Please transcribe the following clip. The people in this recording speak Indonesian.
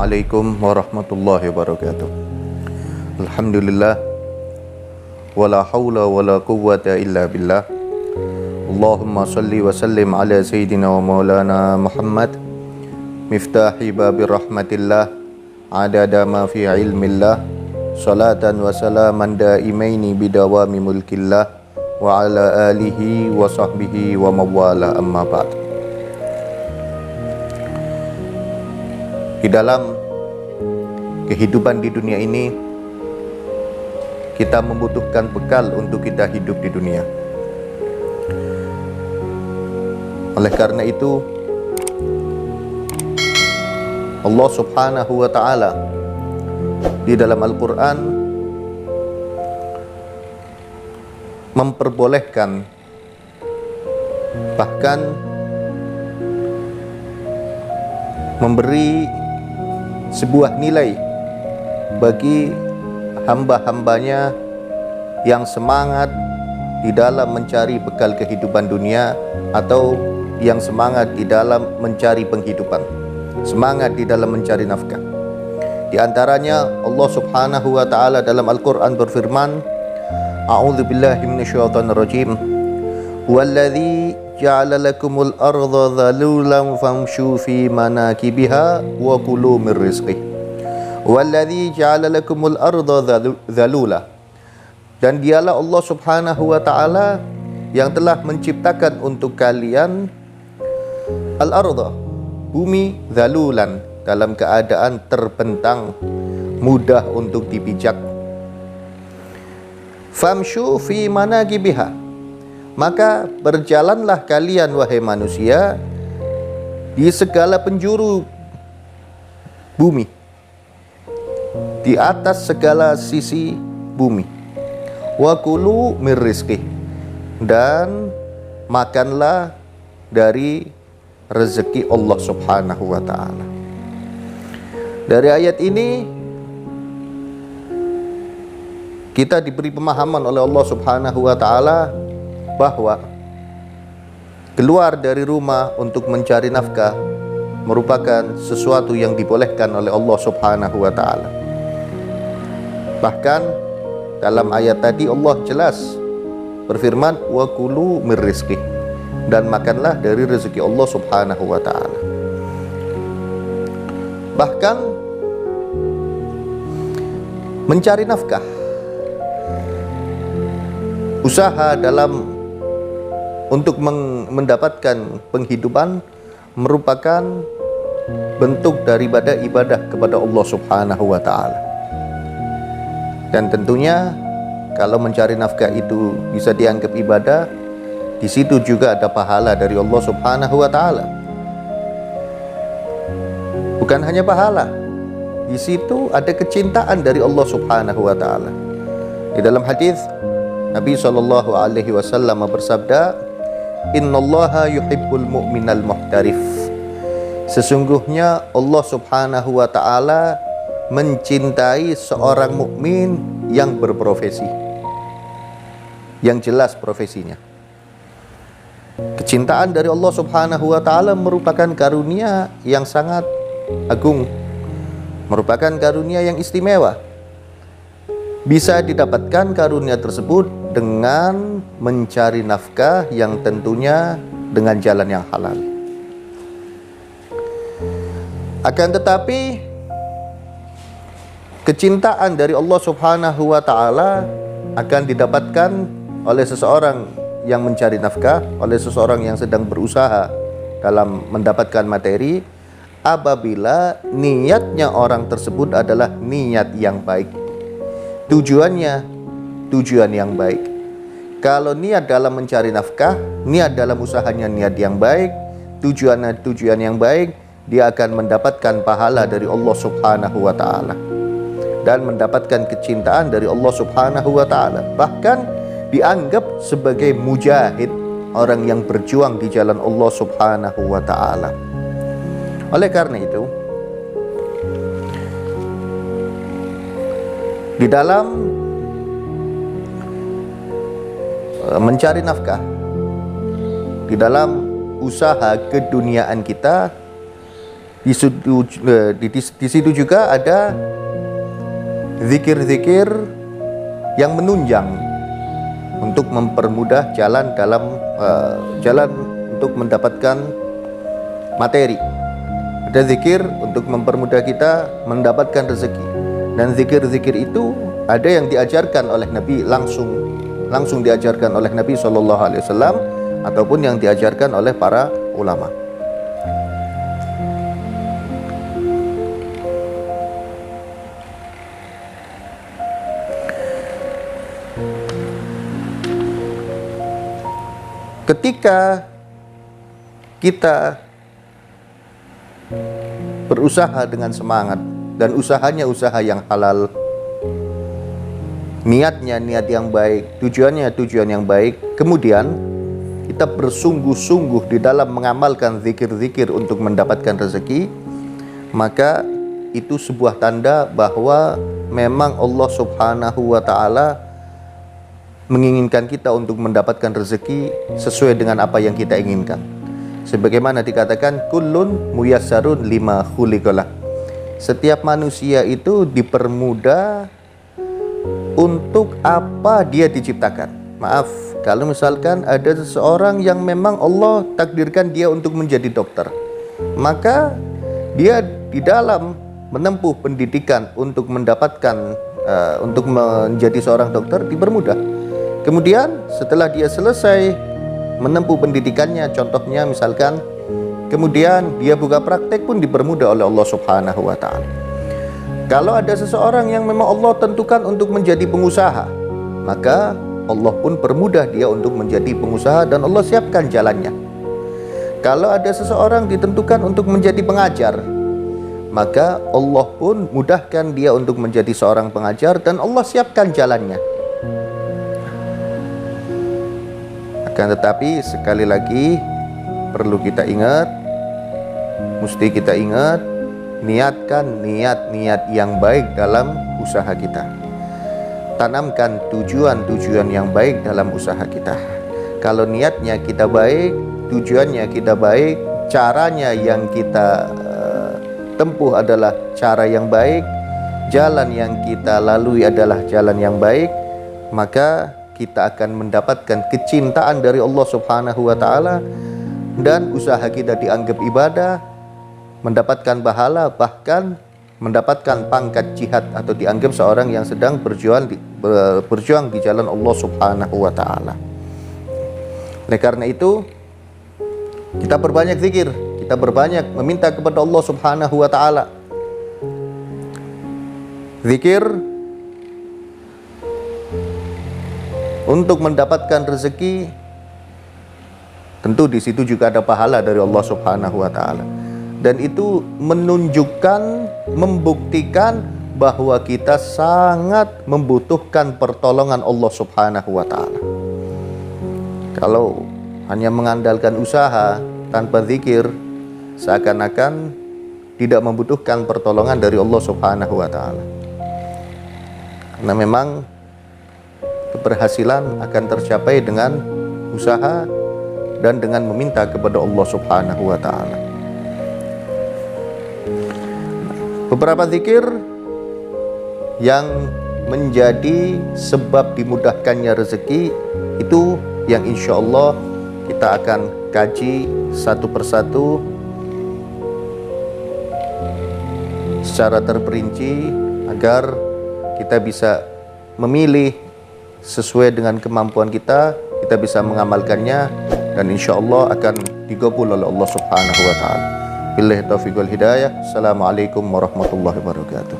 Assalamualaikum warahmatullahi wabarakatuh. Alhamdulillah, wala hawla wala quwwata illa billah. Allahumma salli wa sallim ala sayyidina wa maulana Muhammad, miftahi babir rahmatillah, adada ma fi ilmillah, salatan wa salaman daimaini bidawami mulkillah, wa ala alihi wa sahbihi wa mawala, amma ba'd. Di dalam kehidupan di dunia ini, kita membutuhkan bekal untuk kita hidup di dunia. Oleh karena itu, Allah Subhanahu wa Ta'ala di dalam Al-Quran memperbolehkan, bahkan memberi sebuah nilai bagi hamba-hambanya yang semangat di dalam mencari bekal kehidupan dunia, atau yang semangat di dalam mencari penghidupan, semangat di dalam mencari nafkah. Di antaranya Allah Subhanahu wa Ta'ala dalam Al-Quran berfirman, A'udzubillahi minasyaitonirrajim, Walladzi ja'ala lakumul arda dhalulan famshu fi manakibiha wa kulu min rizqih. Walladzi ja'ala lakumul arda dhalula. Dan dialah Allah Subhanahu wa Ta'ala yang telah menciptakan untuk kalian al-arda, bumi, dhalulan, dalam keadaan terbentang, mudah untuk dipijak. Famshu fi manakibiha, maka berjalanlah kalian wahai manusia di segala penjuru bumi, di atas segala sisi bumi. Wa kulu mir rizqih, dan makanlah dari rezeki Allah Subhanahu wa Ta'ala. Dari ayat ini kita diberi pemahaman oleh Allah Subhanahu wa Ta'ala bahwa keluar dari rumah untuk mencari nafkah merupakan sesuatu yang dibolehkan oleh Allah Subhanahu wa Ta'ala. Bahkan dalam ayat tadi Allah jelas berfirman, wa kulu mir rizqih, dan makanlah dari rezeki Allah Subhanahu wa Ta'ala. Bahkan mencari nafkah, usaha dalam untuk mendapatkan penghidupan merupakan bentuk daripada ibadah kepada Allah Subhanahu wa Ta'ala. Dan tentunya kalau mencari nafkah itu bisa dianggap ibadah, di situ juga ada pahala dari Allah Subhanahu wa Ta'ala. Bukan hanya pahala, di situ ada kecintaan dari Allah Subhanahu wa Ta'ala. Di dalam hadis Nabi SAW bersabda, Innallaha yuhibbul mu'minal muhtarif. Sesungguhnya Allah Subhanahu wa Ta'ala mencintai seorang mukmin yang berprofesi, yang jelas profesinya. Kecintaan dari Allah Subhanahu wa Ta'ala merupakan karunia yang sangat agung, merupakan karunia yang istimewa. Bisa didapatkan karunia tersebut dengan mencari nafkah yang tentunya dengan jalan yang halal. Akan tetapi kecintaan dari Allah Subhanahu wa Ta'ala akan didapatkan oleh seseorang yang mencari nafkah, oleh seseorang yang sedang berusaha dalam mendapatkan materi, apabila niatnya orang tersebut adalah niat yang baik, tujuannya tujuan yang baik. Kalau niat dalam mencari nafkah, niat dalam usahanya niat yang baik, tujuannya tujuan yang baik, dia akan mendapatkan pahala dari Allah Subhanahu wa Ta'ala dan mendapatkan kecintaan dari Allah Subhanahu wa Ta'ala. Bahkan dianggap sebagai mujahid, orang yang berjuang di jalan Allah Subhanahu wa Ta'ala. Oleh karena itu, di dalam mencari nafkah, di dalam usaha keduniaan kita, Di situ juga ada zikir-zikir yang menunjang untuk mempermudah jalan jalan untuk mendapatkan materi. Ada zikir untuk mempermudah kita mendapatkan rezeki. Dan zikir-zikir itu ada yang diajarkan oleh Nabi langsung diajarkan oleh Nabi SAW, ataupun yang diajarkan oleh para ulama. Ketika kita berusaha dengan semangat dan usahanya usaha yang halal, niatnya niat yang baik, tujuannya tujuan yang baik, kemudian kita bersungguh-sungguh di dalam mengamalkan zikir-zikir untuk mendapatkan rezeki, maka itu sebuah tanda bahwa memang Allah Subhanahu wa Ta'ala menginginkan kita untuk mendapatkan rezeki sesuai dengan apa yang kita inginkan. Sebagaimana dikatakan, kullun muyassarun lima khuliqalah. Setiap manusia itu dipermudah untuk apa dia diciptakan. Maaf, kalau misalkan ada seseorang yang memang Allah takdirkan dia untuk menjadi dokter, maka dia di dalam menempuh pendidikan untuk mendapatkan untuk menjadi seorang dokter dipermudah. Kemudian setelah dia selesai menempuh pendidikannya, contohnya misalkan, kemudian dia buka praktek pun dipermudah oleh Allah Subhanahu wa Ta'ala. Kalau ada seseorang yang memang Allah tentukan untuk menjadi pengusaha, maka Allah pun permudah dia untuk menjadi pengusaha dan Allah siapkan jalannya. Kalau ada seseorang ditentukan untuk menjadi pengajar, maka Allah pun mudahkan dia untuk menjadi seorang pengajar dan Allah siapkan jalannya. Akan tetapi sekali lagi perlu kita ingat, mesti kita ingat, niatkan niat-niat yang baik dalam usaha kita. Tanamkan tujuan-tujuan yang baik dalam usaha kita. Kalau niatnya kita baik, tujuannya kita baik, caranya yang kita tempuh adalah cara yang baik, jalan yang kita lalui adalah jalan yang baik, maka kita akan mendapatkan kecintaan dari Allah Subhanahu wa Ta'ala, dan usaha kita dianggap ibadah, mendapatkan pahala, bahkan mendapatkan pangkat jihad atau dianggap seorang yang sedang berjuang di jalan Allah Subhanahu wa Ta'ala. Oleh karena itu, kita perbanyak zikir, kita berbanyak meminta kepada Allah Subhanahu wa Ta'ala. Zikir untuk mendapatkan rezeki, tentu di situ juga ada pahala dari Allah Subhanahu wa Ta'ala. Dan itu menunjukkan, membuktikan bahwa kita sangat membutuhkan pertolongan Allah Subhanahu wa Ta'ala. Kalau hanya mengandalkan usaha tanpa zikir, seakan-akan tidak membutuhkan pertolongan dari Allah Subhanahu wa Ta'ala. Karena memang keberhasilan akan tercapai dengan usaha dan dengan meminta kepada Allah Subhanahu wa Ta'ala. Beberapa zikir yang menjadi sebab dimudahkannya rezeki itu yang insya Allah kita akan kaji satu persatu secara terperinci agar kita bisa memilih sesuai dengan kemampuan kita, kita bisa mengamalkannya dan insya Allah akan digabul oleh Allah Subhanahu wa Ta'ala. Billahi taufiq wal hidayah. Assalamualaikum warahmatullahi wabarakatuh.